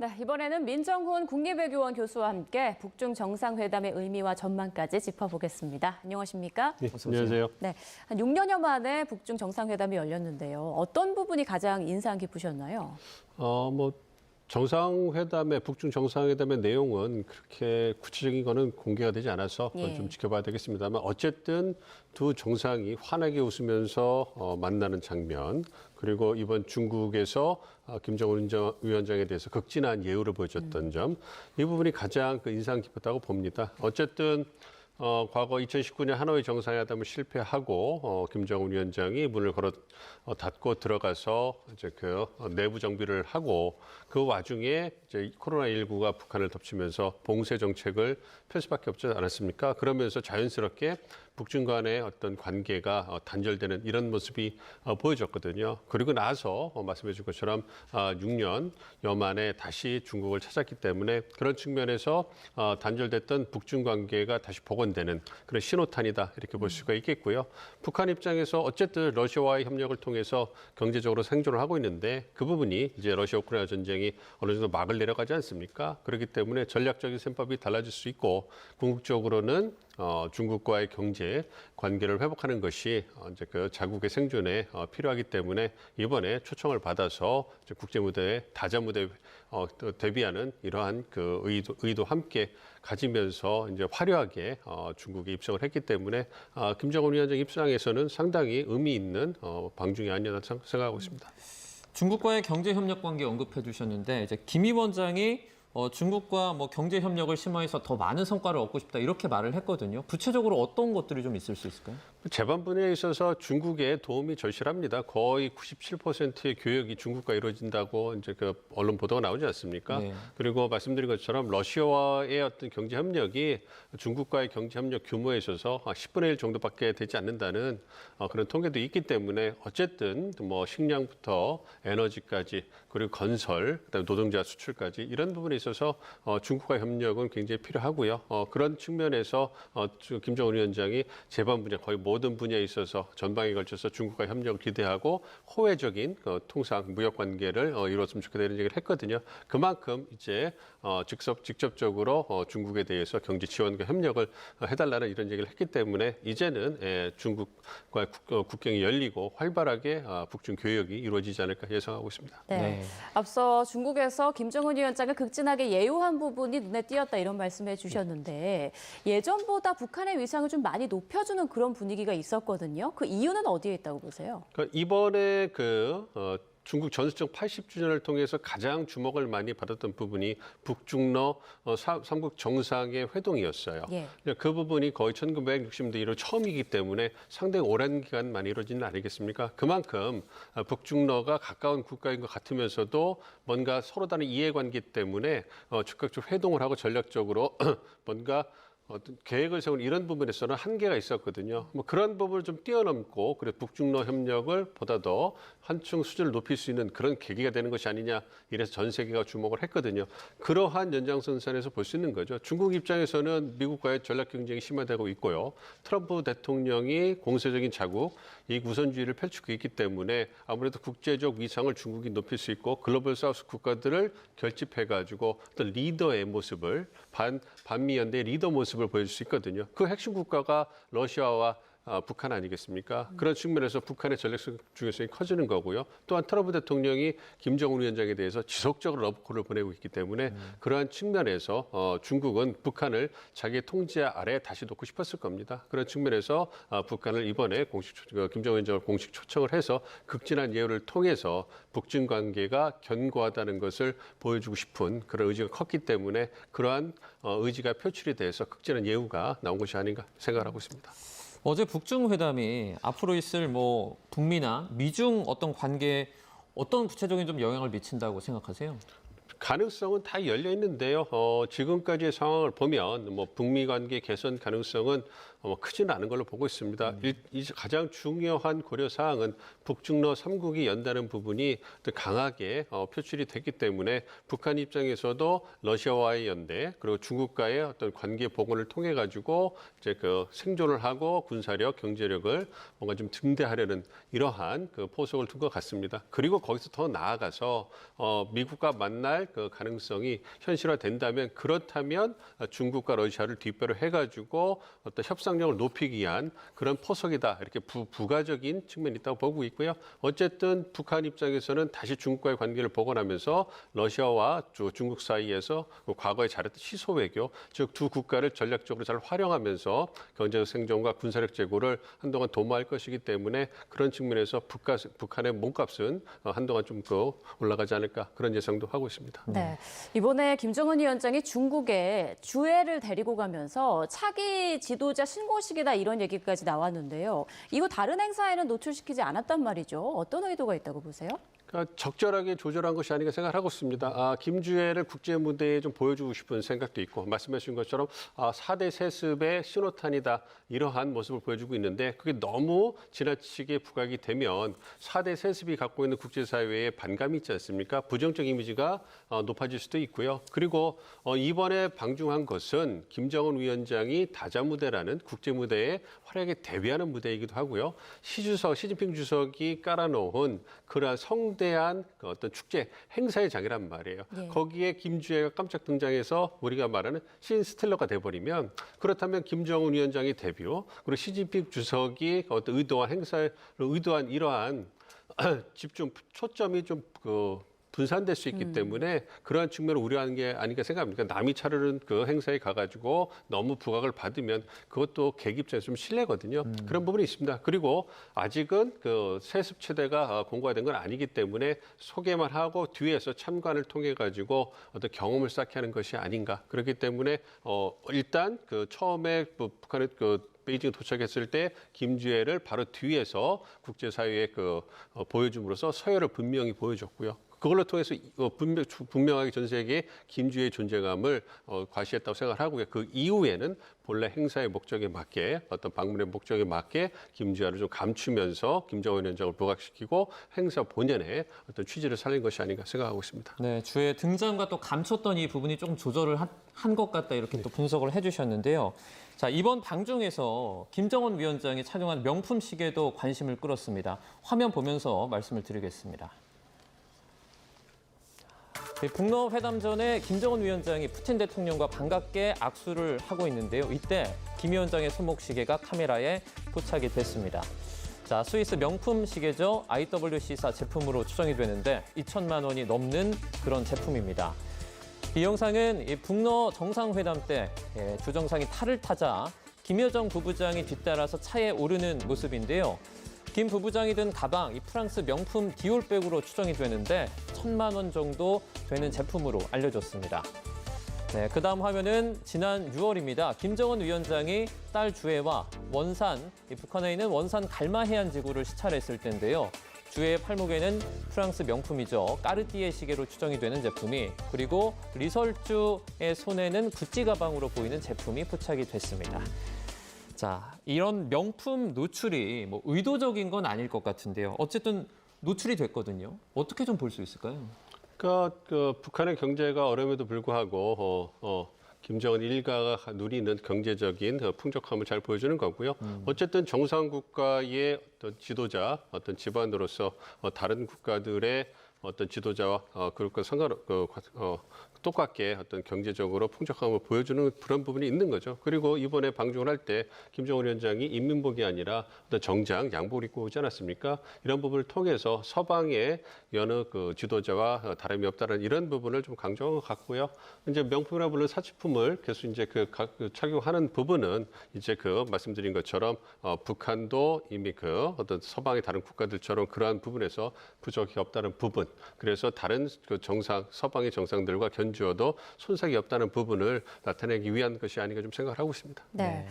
네, 이번에는 민정훈 국립외교원 교수와 함께 북중 정상회담의 의미와 전망까지 짚어보겠습니다. 안녕하십니까? 네, 안녕하세요. 네, 한 6년여 만에 북중 정상회담이 열렸는데요. 어떤 부분이 가장 인상 깊으셨나요? 정상회담의 북중 정상회담의 내용은 그렇게 구체적인 거는 공개가 되지 않아서 그건 좀 지켜봐야 되겠습니다만 어쨌든 두 정상이 환하게 웃으면서 만나는 장면 그리고 이번 중국에서 김정은 위원장에 대해서 극진한 예우를 보여줬던 점 이 부분이 가장 인상 깊었다고 봅니다. 어쨌든 과거 2019년 하노이 정상회담을 실패하고 김정은 위원장이 문을 닫고 들어가서 이제 그 내부 정비를 하고 그 와중에 이제 코로나19가 북한을 덮치면서 봉쇄 정책을 펼 수밖에 없지 않았습니까? 그러면서 자연스럽게 북중 간의 어떤 관계가 단절되는 이런 모습이 보여졌거든요. 그리고 나서 말씀해 준 것처럼 6년여 만에 다시 중국을 찾았기 때문에 그런 측면에서 단절됐던 북중 관계가 다시 복원되는 그런 신호탄이다 이렇게 볼 수가 있겠고요. 북한 입장에서 어쨌든 러시아와의 협력을 통해서 경제적으로 생존을 하고 있는데 그 부분이 이제 러시아 우크라이나 전쟁이 어느 정도 막을 내려가지 않습니까? 그렇기 때문에 전략적인 셈법이 달라질 수 있고 궁극적으로는 중국과의 경제 관계를 회복하는 것이 이제 그 자국의 생존에 필요하기 때문에 이번에 초청을 받아서 이제 국제 무대에 다자 무대에 대비하는 이러한 그 의도 함께 가지면서 이제 화려하게 중국에 입성을 했기 때문에 김정은 위원장 입장에서는 상당히 의미 있는 방중이 아니었나 생각하고 있습니다. 중국과의 경제 협력 관계 언급해 주셨는데 이제 김 위원장이 중국과 경제 협력을 심화해서 더 많은 성과를 얻고 싶다 이렇게 말을 했거든요. 구체적으로 어떤 것들이 좀 있을 수 있을까요? 재반 분야에 있어서 중국의 도움이 절실합니다. 거의 97%의 교역이 중국과 이루어진다고 이제 그 언론 보도가 나오지 않습니까? 네. 그리고 말씀드린 것처럼 러시아와의 어떤 경제 협력이 중국과의 경제 협력 규모에 있어서 10분의 1 정도밖에 되지 않는다는 그런 통계도 있기 때문에 어쨌든 식량부터 에너지까지 그리고 건설, 그다음에 노동자 수출까지 이런 부분에 있어서 중국과 협력은 굉장히 필요하고요. 그런 측면에서 김정은 위원장이 재반 분야 거의 모든 분야에 있어서 전방에 걸쳐서 중국과 협력을 기대하고 호혜적인 통상 무역 관계를 이루었으면 좋겠다는 얘기를 했거든요. 그만큼 이제 직접적으로 중국에 대해서 경제 지원과 협력을 해달라는 이런 얘기를 했기 때문에 이제는 중국과 국경이 열리고 활발하게 북중 교역이 이루어지지 않을까 예상하고 있습니다. 네. 앞서 중국에서 김정은 위원장을 극진하게 예우한 부분이 눈에 띄었다 이런 말씀해 주셨는데 예전보다 북한의 위상을 좀 많이 높여주는 그런 분위기가 있었거든요. 그 이유는 어디에 있다고 보세요? 그러니까 이번에 중국 전승적 80주년을 통해서 가장 주목을 많이 받았던 부분이 북중러 삼국 정상의 회동이었어요. 예. 그 부분이 거의 1960년대 이후 처음이기 때문에 상당히 오랜 기간 많이 이루어진 거 아니겠습니까? 그만큼 북중러가 가까운 국가인 것 같으면서도 뭔가 서로 다른 이해관계 때문에 즉각적 회동을 하고 전략적으로 뭔가 어떤 계획을 세우는 이런 부분에서는 한계가 있었거든요. 그런 부분을 좀 뛰어넘고 그래 북중러 협력을 보다 더 한층 수준을 높일 수 있는 그런 계기가 되는 것이 아니냐 이래서 전 세계가 주목을 했거든요. 그러한 연장선상에서 볼 수 있는 거죠. 중국 입장에서는 미국과의 전략 경쟁이 심화되고 있고요. 트럼프 대통령이 공세적인 자국, 이익 우선주의를 펼치고 있기 때문에 아무래도 국제적 위상을 중국이 높일 수 있고 글로벌 사우스 국가들을 결집해가지고 어떤 리더의 모습을 반미 연대의 리더 모습을 보여줄 수 있거든요. 그 핵심 국가가 러시아와 북한 아니겠습니까? 그런 측면에서 북한의 전략적 중요성이 커지는 거고요. 또한 트럼프 대통령이 김정은 위원장에 대해서 지속적으로 러브콜을 보내고 있기 때문에 그러한 측면에서 중국은 북한을 자기의 통제 아래에 다시 놓고 싶었을 겁니다. 그런 측면에서 북한을 이번에 김정은 위원장을 공식 초청을 해서 극진한 예우를 통해서 북중 관계가 견고하다는 것을 보여주고 싶은 그런 의지가 컸기 때문에 그러한 의지가 표출이 돼서 극진한 예우가 나온 것이 아닌가 생각을 하고 있습니다. 어제 북중 회담이 앞으로 있을 북미나 미중 어떤 관계에 어떤 구체적인 좀 영향을 미친다고 생각하세요? 가능성은 다 열려 있는데요. 지금까지의 상황을 보면 북미 관계 개선 가능성은 크지는 않은 걸로 보고 있습니다. 이제 가장 중요한 고려 사항은 북중러 3국이 연다는 부분이 강하게 표출이 됐기 때문에 북한 입장에서도 러시아와의 연대 그리고 중국과의 어떤 관계 복원을 통해 가지고 이제 그 생존을 하고 군사력, 경제력을 뭔가 좀 증대하려는 이러한 그 포석을 둔 것 같습니다. 그리고 거기서 더 나아가서 미국과 만날 그 가능성이 현실화된다면 그렇다면 중국과 러시아를 뒷배로 해가지고 어떤 협상력을 높이기 위한 그런 포석이다. 이렇게 부가적인 측면이 있다고 보고 있고요. 어쨌든 북한 입장에서는 다시 중국과의 관계를 복원하면서 러시아와 중국 사이에서 과거에 잘했던 시소 외교, 즉 두 국가를 전략적으로 잘 활용하면서 경제적 생존과 군사력 제고를 한동안 도모할 것이기 때문에 그런 측면에서 북한의 몸값은 한동안 좀 더 올라가지 않을까 그런 예상도 하고 있습니다. 네, 이번에 김정은 위원장이 중국에 주애를 데리고 가면서 차기 지도자 신고식이다 이런 얘기까지 나왔는데요. 이거 다른 행사에는 노출시키지 않았단 말이죠. 어떤 의도가 있다고 보세요? 그러니까 적절하게 조절한 것이 아닌가 생각하고 있습니다. 김주애를 국제 무대에 좀 보여주고 싶은 생각도 있고 말씀하신 것처럼 4대 세습의 신호탄이다 이러한 모습을 보여주고 있는데 그게 너무 지나치게 부각이 되면 4대 세습이 갖고 있는 국제사회에 반감이 있지 않습니까? 부정적 이미지가 높아질 수도 있고요. 그리고 이번에 방중한 것은 김정은 위원장이 다자무대라는 국제 무대에 활약에 대비하는 무대이기도 하고요. 시진핑 주석이 깔아놓은 그러한 성대한 그 어떤 축제 행사의 장이란 말이에요. 예. 거기에 김주애가 깜짝 등장해서 우리가 말하는 신스틸러가 돼버리면 그렇다면 김정은 위원장이 데뷔 그리고 시진핑 주석이 어떤 의도한 행사를 의도한 이러한 집중 초점이 좀 분산될 수 있기 때문에 그러한 측면을 우려하는 게 아닌가 생각합니다. 남이 차르는 그 행사에 가가지고 너무 부각을 받으면 그것도 계기 입장에서 좀 실례거든요. 그런 부분이 있습니다. 그리고 아직은 그 세습 체대가 공고화된 건 아니기 때문에 소개만 하고 뒤에서 참관을 통해 가지고 어떤 경험을 쌓게 하는 것이 아닌가. 그렇기 때문에 일단 그 처음에 북한의 베이징에 도착했을 때 김주애를 바로 뒤에서 국제사회에 보여줌으로써 서열을 분명히 보여줬고요. 그걸로 통해서 분명하게 전 세계에 김주애의 존재감을 과시했다고 생각하고요. 그 이후에는 본래 행사의 목적에 맞게 어떤 방문의 목적에 맞게 김주애를 좀 감추면서 김정은 위원장을 부각시키고 행사 본연의 어떤 취지를 살린 것이 아닌가 생각하고 있습니다. 네, 주의 등장과 또 감췄던 이 부분이 조금 조절을 한 것 같다 이렇게 또 분석을 해주셨는데요. 자, 이번 방중에서 김정은 위원장이 착용한 명품 시계도 관심을 끌었습니다. 화면 보면서 말씀을 드리겠습니다. 북러 회담 전에 김정은 위원장이 푸틴 대통령과 반갑게 악수를 하고 있는데요. 이때 김 위원장의 손목 시계가 카메라에 포착이 됐습니다. 자, 스위스 명품 시계죠. IWC사 제품으로 추정이 되는데 2천만 원이 넘는 그런 제품입니다. 이 영상은 이 북러 정상회담 때 주 정상이 탈을 타자 김여정 부부장이 뒤따라서 차에 오르는 모습인데요. 김 부부장이 든 가방, 이 프랑스 명품 디올백으로 추정이 되는데 1,000만 원 정도 되는 제품으로 알려졌습니다. 네, 그다음 화면은 지난 6월입니다. 김정은 위원장이 딸 주애와 원산, 북한에 있는 원산 갈마 해안지구를 시찰했을 때인데요. 주애의 팔목에는 프랑스 명품이죠. 까르띠에 시계로 추정이 되는 제품이 그리고 리설주의 손에는 구찌 가방으로 보이는 제품이 포착이 됐습니다. 자, 이런 명품 노출이 뭐 의도적인 건 아닐 것 같은데요. 어쨌든 노출이 됐거든요. 어떻게 좀 볼 수 있을까요? 그러니까 북한의 경제가 어려움에도 불구하고 김정은 일가가 누리는 경제적인 풍족함을 잘 보여주는 거고요. 어쨌든 정상 국가의 어떤 지도자, 어떤 집안으로서 다른 국가들의 어떤 지도자와 그것과 똑같게 어떤 경제적으로 풍족함을 보여주는 그런 부분이 있는 거죠. 그리고 이번에 방중을 할 때 김정은 위원장이 인민복이 아니라 어떤 정장, 양복을 입고 오지 않았습니까? 이런 부분을 통해서 서방의 여느 지도자와 다름이 없다는 이런 부분을 좀 강조한 것 같고요. 이제 명품이라 불리는 사치품을 계속 이제 착용하는 부분은 이제 말씀드린 것처럼 북한도 이미 어떤 서방의 다른 국가들처럼 그러한 부분에서 부족이 없다는 부분. 그래서 다른 서방의 정상들과 견주어도 손색이 없다는 부분을 나타내기 위한 것이 아닌가 좀 생각을 하고 있습니다. 네.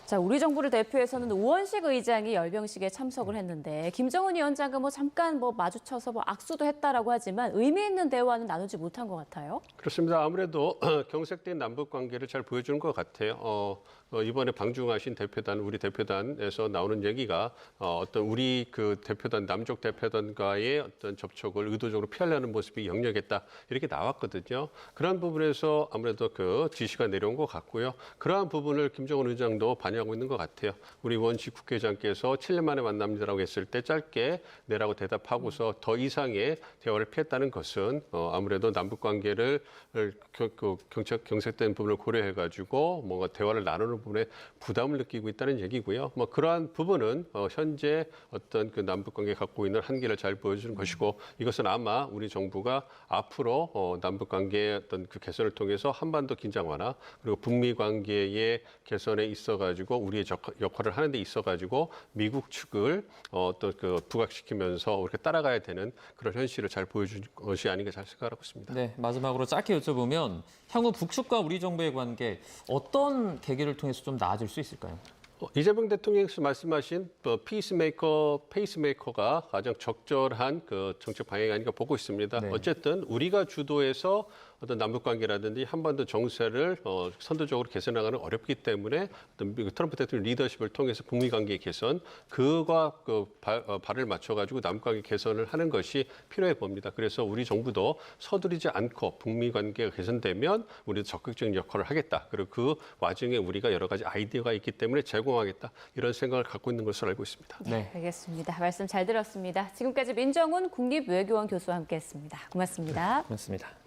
자, 우리 정부를 대표해서는 우원식 의장이 열병식에 참석을 했는데 김정은 위원장과 잠깐 마주쳐서 악수도 했다라고 하지만 의미 있는 대화는 나누지 못한 것 같아요. 그렇습니다. 아무래도 경색된 남북 관계를 잘 보여주는 것 같아요. 이번에 방중하신 우리 대표단에서 나오는 얘기가 어떤 우리 대표단, 남쪽 대표단과의 어떤 접촉을 의도적으로 피하려는 모습이 역력했다. 이렇게 나왔거든요. 그러한 부분에서 아무래도 지시가 내려온 것 같고요. 그러한 부분을 김정은 위원장도 많이 하고 있는 것 같아요. 우리 원식 국회의장께서 7년 만에 만납니다라고 했을 때 짧게 네라고 대답하고서 더 이상의 대화를 피했다는 것은 아무래도 남북 관계를 경색된 부분을 고려해가지고 뭔가 대화를 나누는 부분에 부담을 느끼고 있다는 얘기고요. 뭐 그러한 부분은 현재 어떤 그 남북 관계 갖고 있는 한계를 잘 보여주는 것이고 이것은 아마 우리 정부가 앞으로 남북 관계의 어떤 그 개선을 통해서 한반도 긴장 완화 그리고 북미 관계의 개선에 있어가지고 우리의 역할을 하는 데 있어가지고 미국 측을 또 그 부각시키면서 우리가 따라가야 되는 그런 현실을 잘 보여준 것이 아닌가 잘 생각하고 있습니다. 네, 마지막으로 짧게 여쭤보면 향후 북측과 우리 정부의 관계 어떤 계기를 통해서 좀 나아질 수 있을까요? 이재명 대통령께서 말씀하신 페이스메이커가 가장 적절한 그 정책 방향이 아닌가 보고 있습니다. 네. 어쨌든 우리가 주도해서 어떤 남북 관계라든지 한반도 정세를 선도적으로 개선하기는 어렵기 때문에 어떤 트럼프 대통령 리더십을 통해서 북미 관계 개선 그와 발을 맞춰가지고 남북 관계 개선을 하는 것이 필요해 봅니다. 그래서 우리 정부도 서두르지 않고 북미 관계가 개선되면 우리도 적극적인 역할을 하겠다. 그리고 그 와중에 우리가 여러 가지 아이디어가 있기 때문에 제공하겠다. 이런 생각을 갖고 있는 것으로 알고 있습니다. 네, 알겠습니다. 말씀 잘 들었습니다. 지금까지 민정훈 국립외교원 교수와 함께했습니다. 고맙습니다. 고맙습니다.